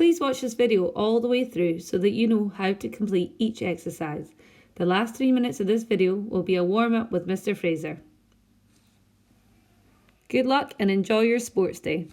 Please watch this video all the way through so that you know how to complete each exercise. The last 3 minutes of this video will be a warm-up with Mr. Fraser. Good luck and enjoy your sports day.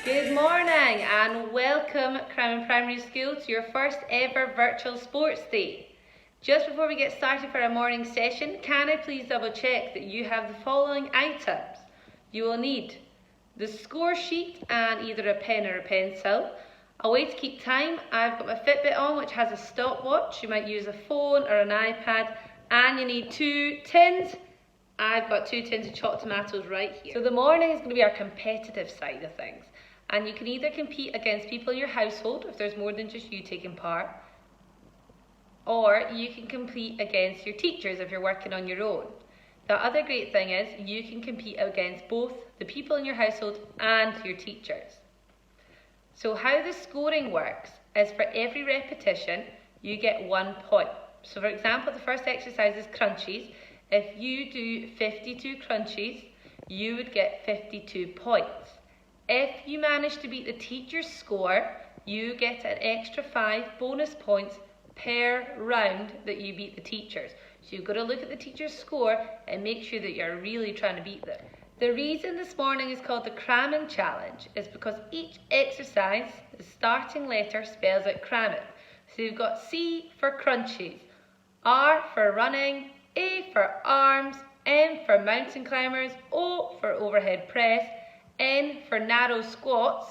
Good morning and welcome Cramond Primary School to your first ever virtual sports day. Just before we get started for our morning session, can I please double check that you have the following items? You will need the score sheet and either a pen or a pencil. A way to keep time, I've got my Fitbit on which has a stopwatch. You might use a phone or an iPad, and you need 2 tins. I've got 2 tins of chopped tomatoes right here. So the morning is going to be our competitive side of things. And you can either compete against people in your household if there's more than just you taking part, or you can compete against your teachers if you're working on your own. The other great thing is you can compete against both the people in your household and your teachers. So how the scoring works is for every repetition you get 1 point. So for example, the first exercise is crunchies. If you do 52 crunchies, you would get 52 points. If you manage to beat the teacher's score, you get an extra 5 bonus points per round that you beat the teachers. So you've got to look at the teacher's score and make sure that you're really trying to beat them. The reason this morning is called the Cramond Challenge is because each exercise, the starting letter spells out Cramond. So you've got C for crunchies, R for running, A for arms, M for mountain climbers, O for overhead press, N for narrow squats,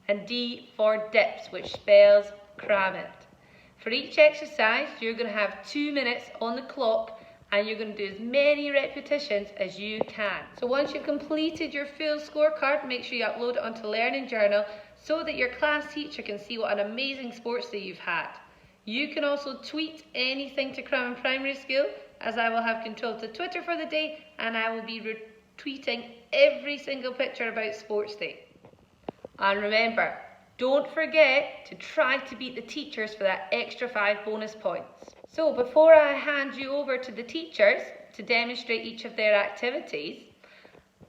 and D for dips, which spells Cramond. For each exercise, you're going to have 2 minutes on the clock and you're going to do as many repetitions as you can. So once you've completed your full scorecard, make sure you upload it onto Learning Journal so that your class teacher can see what an amazing sports day you've had. You can also tweet anything to Cramond Primary School, as I will have control to Twitter for the day, and I will be retweeting every single picture about sports day. And remember, don't forget to try to beat the teachers for that extra 5 bonus points. So before I hand you over to the teachers to demonstrate each of their activities,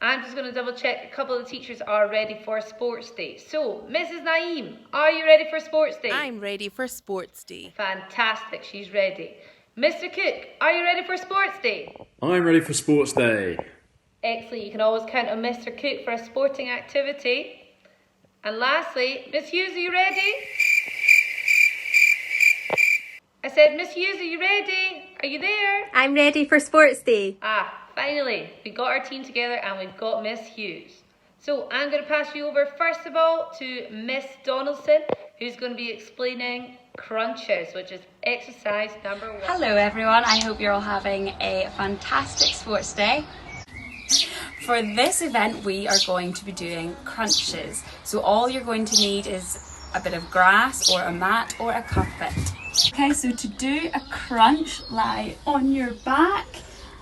I'm just going to double check a couple of the teachers are ready for sports day. So, Mrs. Naeem, are you ready for sports day? I'm ready for sports day. Fantastic, she's ready. Mr. Cook, are you ready for sports day? I'm ready for sports day. Excellent, you can always count on Mr. Cook for a sporting activity. And lastly, Miss Hughes, are you ready? I said, Miss Hughes, are you ready? Are you there? I'm ready for sports day. Finally, we got our team together and we've got Miss Hughes. So I'm going to pass you over first of all to Miss Donaldson, who's going to be explaining crunches, which is exercise number 1. Hello everyone, I hope you're all having a fantastic sports day. For this event we are going to be doing crunches. So all you're going to need is a bit of grass or a mat or a carpet. Okay, so to do a crunch, lie on your back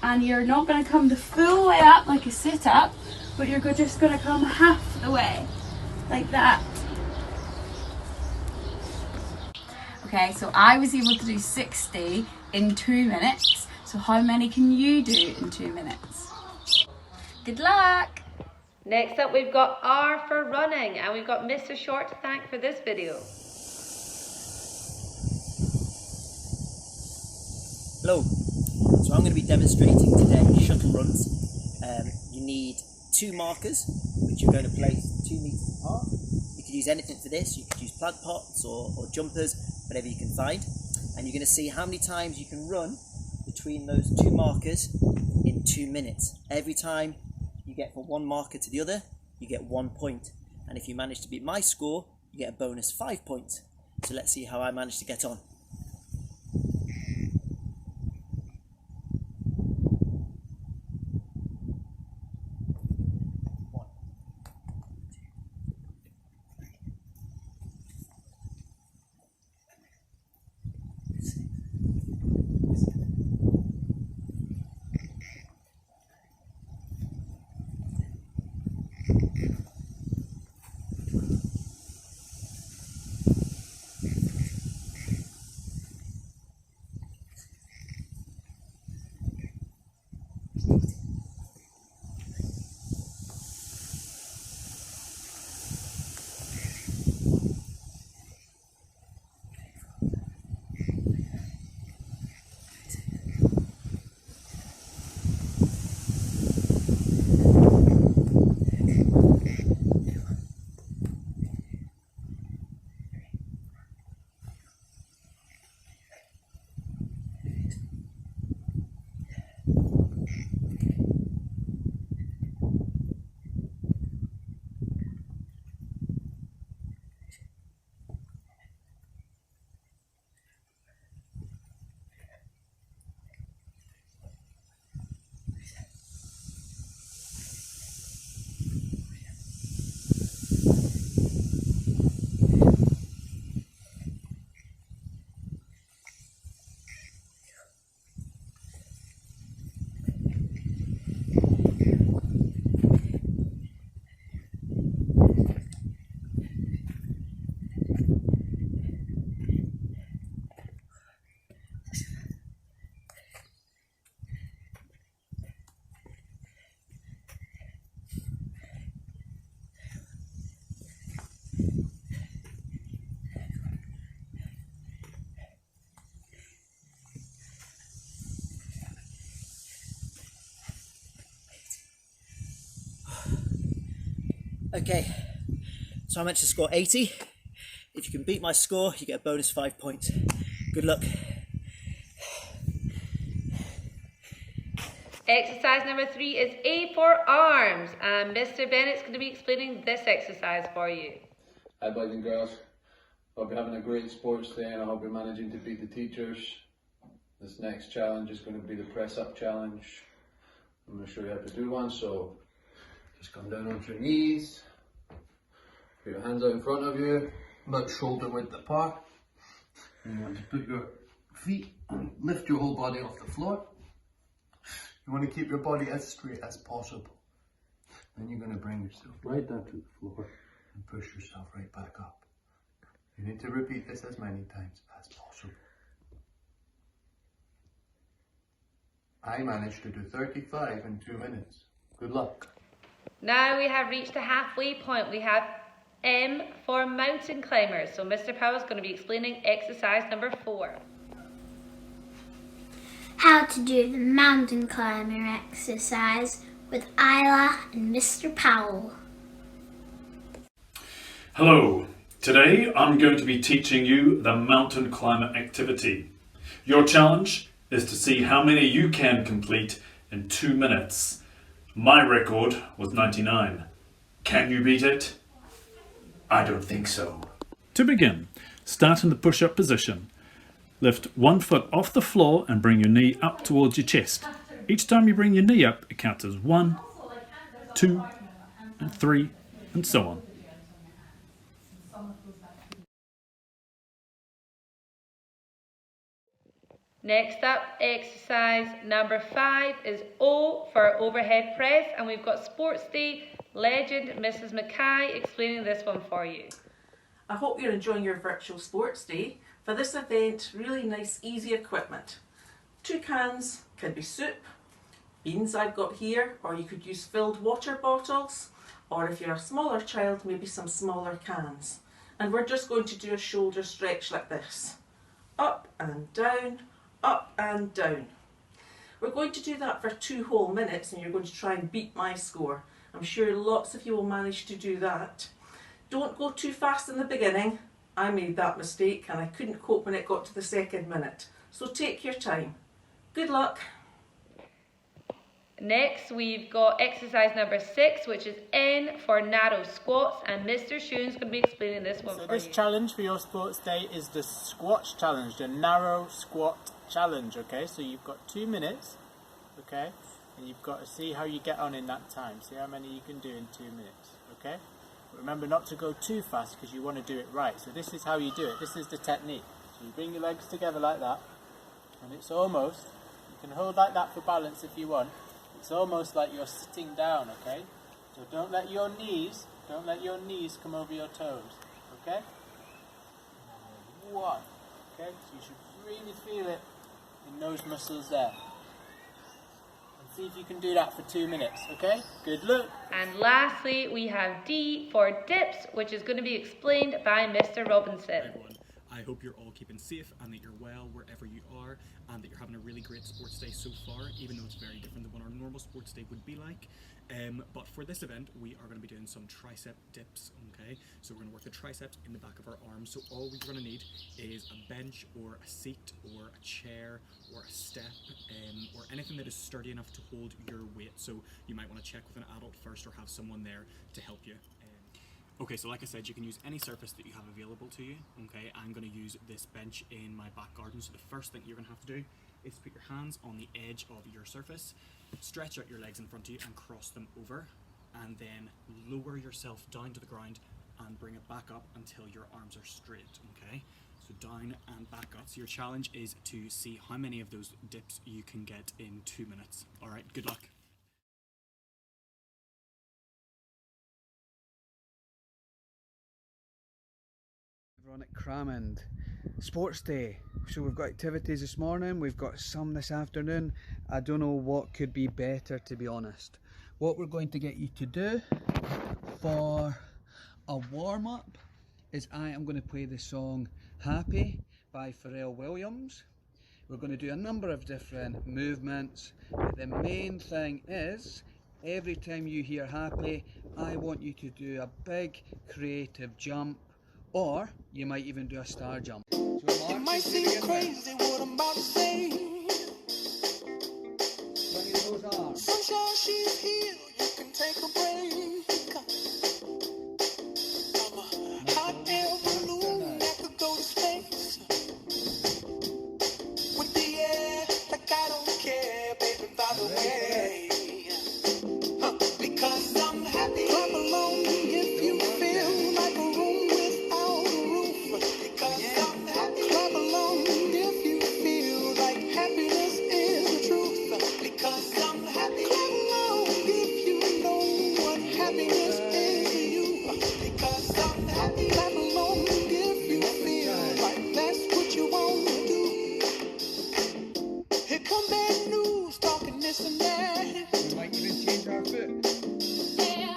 and you're not going to come the full way up like a sit-up, but you're just going to come half the way, like that. Okay, so I was able to do 60 in 2 minutes. So how many can you do in 2 minutes? Good luck! Next up we've got R for running, and we've got Mr. Short to thank for this video. Hello, so I'm going to be demonstrating today shuttle runs. You need 2 markers which you're going to place 2 meters apart. You could use anything for this, you could use plant pots or jumpers, whatever you can find. And you're going to see how many times you can run between those 2 markers in 2 minutes. Every time you get from one marker to the other, you get 1 point. And if you manage to beat my score, you get a bonus 5 points. So let's see how I manage to get on. Okay, so I meant to score 80. If you can beat my score, you get a bonus 5 points. Good luck. Exercise number 3 is A for arms, and Mr. Bennett's going to be explaining this exercise for you. Hi boys and girls, hope you're having a great sports day and I hope you're managing to beat the teachers. This next challenge is going to be the press up challenge. I'm going to show you how to do one, so just come down onto your knees, put your hands out in front of you, about shoulder width apart. And you want to put your feet and lift your whole body off the floor. You want to keep your body as straight as possible. Then you're going to bring yourself right down to the floor and push yourself right back up. You need to repeat this as many times as possible. I managed to do 35 in 2 minutes. Good luck. Now we have reached the halfway point. We have M for mountain climbers. So Mr. Powell is going to be explaining exercise number 4. How to do the mountain climber exercise with Isla and Mr. Powell. Hello, today I'm going to be teaching you the mountain climber activity. Your challenge is to see how many you can complete in 2 minutes. My record was 99. Can you beat it? I don't think so. To begin, start in the push-up position. Lift one foot off the floor and bring your knee up towards your chest. Each time you bring your knee up, it counts as 1, 2, and 3, and so on. Next up, exercise number 5 is O for overhead press, and we've got Sports Day legend Mrs. Mackay explaining this one for you. I hope you're enjoying your virtual sports day. For this event, really nice, easy equipment. 2 cans can be soup, beans I've got here, or you could use filled water bottles, or if you're a smaller child, maybe some smaller cans. And we're just going to do a shoulder stretch like this. Up and down, up and down. We're going to do that for 2 whole minutes, and you're going to try and beat my score. I'm sure lots of you will manage to do that. Don't go too fast in the beginning. I made that mistake and I couldn't cope when it got to the 2nd minute. So take your time. Good luck. Next, we've got exercise number 6, which is N for narrow squats, and Mr. Shoon's going to be explaining this one So for this you. challenge for your sports day is the squat challenge, the narrow squat challenge, okay? So you've got 2 minutes, okay? And you've got to see how you get on in that time. See how many you can do in 2 minutes, okay? But remember not to go too fast because you want to do it right. So this is how you do it. This is the technique. So you bring your legs together like that, and it's almost, you can hold like that for balance if you want. It's almost like you're sitting down, okay? So don't let your knees come over your toes, okay? 1, okay? So you should really feel it in those muscles there. And see if you can do that for 2 minutes, okay? Good luck. And lastly, we have D for dips, which is going to be explained by Mr. Robinson. Everyone, I hope you're all keeping safe and that you're well wherever you are, and that you're having a really great sports day so far, even though it's very different than what our normal sports day would be like. But for this event, we are going to be doing some tricep dips, okay? So we're going to work the triceps in the back of our arms. So all we're going to need is a bench or a seat or a chair or a step or anything that is sturdy enough to hold your weight. So you might want to check with an adult first or have someone there to help you. Okay, so like I said, you can use any surface that you have available to you, okay? I'm going to use this bench in my back garden, so the first thing you're going to have to do is put your hands on the edge of your surface, stretch out your legs in front of you and cross them over, and then lower yourself down to the ground and bring it back up until your arms are straight, okay? So down and back up. So your challenge is to see how many of those dips you can get in 2 minutes. All right, good luck. Everyone at Cramond, sports day. So we've got activities this morning, we've got some this afternoon. I don't know what could be better, to be honest. What we're going to get you to do for a warm-up is I am going to play the song Happy by Pharrell Williams. We're going to do a number of different movements, but the main thing is Every time you hear happy, I want you to do a big creative jump, or you might even do a star jump. So it might seem crazy what I'm about to say. Those arms. Sunshine, she's here, you can take a break. I'm a hot air balloon that could go to space. With the air, like I don't care, baby, by the way. Because I'm happy. Clap along if you feel like a room without a roof. Because I'm happy. Clap along if you feel like happiness is the truth. Because I'm happy. Clap along if you know what happiness is to you. Because I'm happy. Clap along if you feel like that's what you want to do. Here come bad news, talking this and that. We might even change our foot.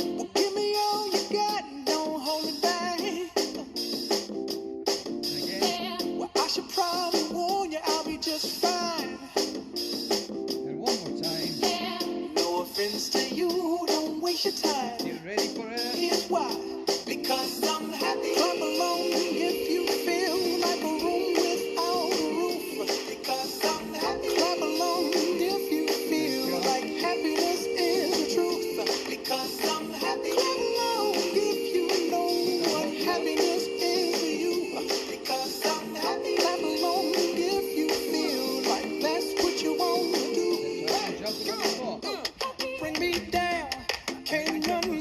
Well, give me all you got and don't hold it back. Well, I should probably warn you, I'll be just fine. And one more time. No offense to you, don't waste your time. You ready for it? Here's why. Because I'm happy. Clap along if you feel like a room without a roof. Because I'm happy. Clap along if you feel like happiness is the truth. Because I'm happy. Clap along if you know what happiness is to you. Because I'm happy. Clap along if you feel like that's what you want to do. Bring me down, can't nothing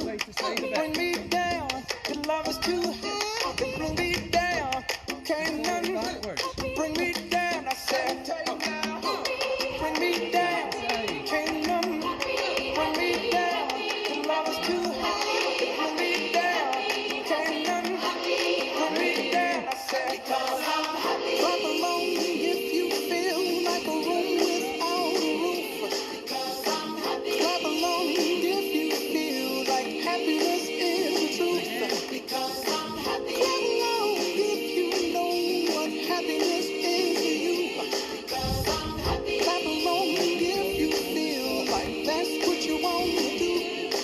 bring me down. Your love is too high, bring me down, can't nothing bring me down. I said, bring me down, can't nothing bring me down. Your love is too high, bring me down, can't nothing bring me down. I said, because I'm happy. Clap along if you feel like a room without a roof. Because I'm happy. Clap along if you feel like happiness is the truth. Because I'm happy. Clap along if you know what happiness is to you. Because I'm happy. Clap along if you feel like that's what you want to do.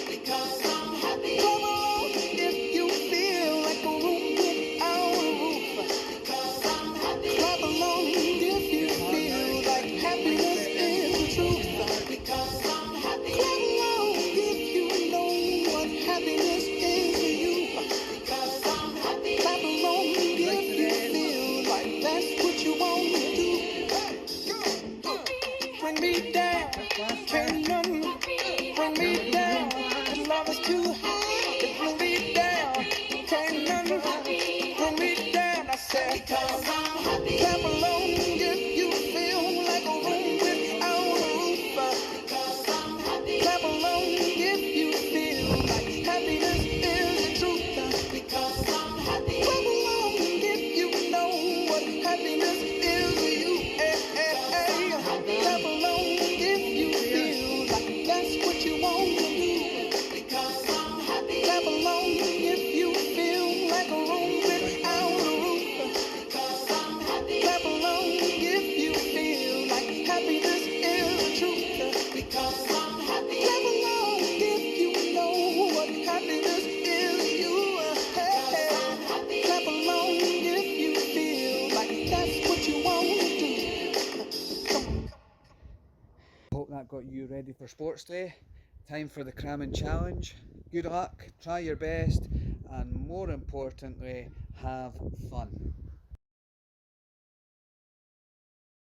Because I'm happy. Clap along if you feel like a room without a roof. Because I'm happy. Clap along if you feel like happiness is the truth. Because I'm happy. Clap along if you know what happiness is to you. Because I'm happy. Clap along if you feel like that's what you want to do. Bring me down, can't nothing bring me down. Your love is too high, bring me down, can't nothing bring me down. I said, because I'm happy. Clap along if you feel like a room without a roof. Because I'm happy. Clap along if you feel like happiness is the truth. Because I'm happy. Clap along if you know what happiness is to you. Clap along if you feel like that's what you want to do. Because I'm happy. Clap along if you feel like a room without a roof. Because I'm happy. Clap along if you feel like happiness is the truth. Because I'm happy. Clap along if you know what happiness is to you. Clap along if you feel like that's what you want to do. Hope that got you ready for sports day. Time for the Cramond challenge. Good luck, try your best, and more importantly, have fun.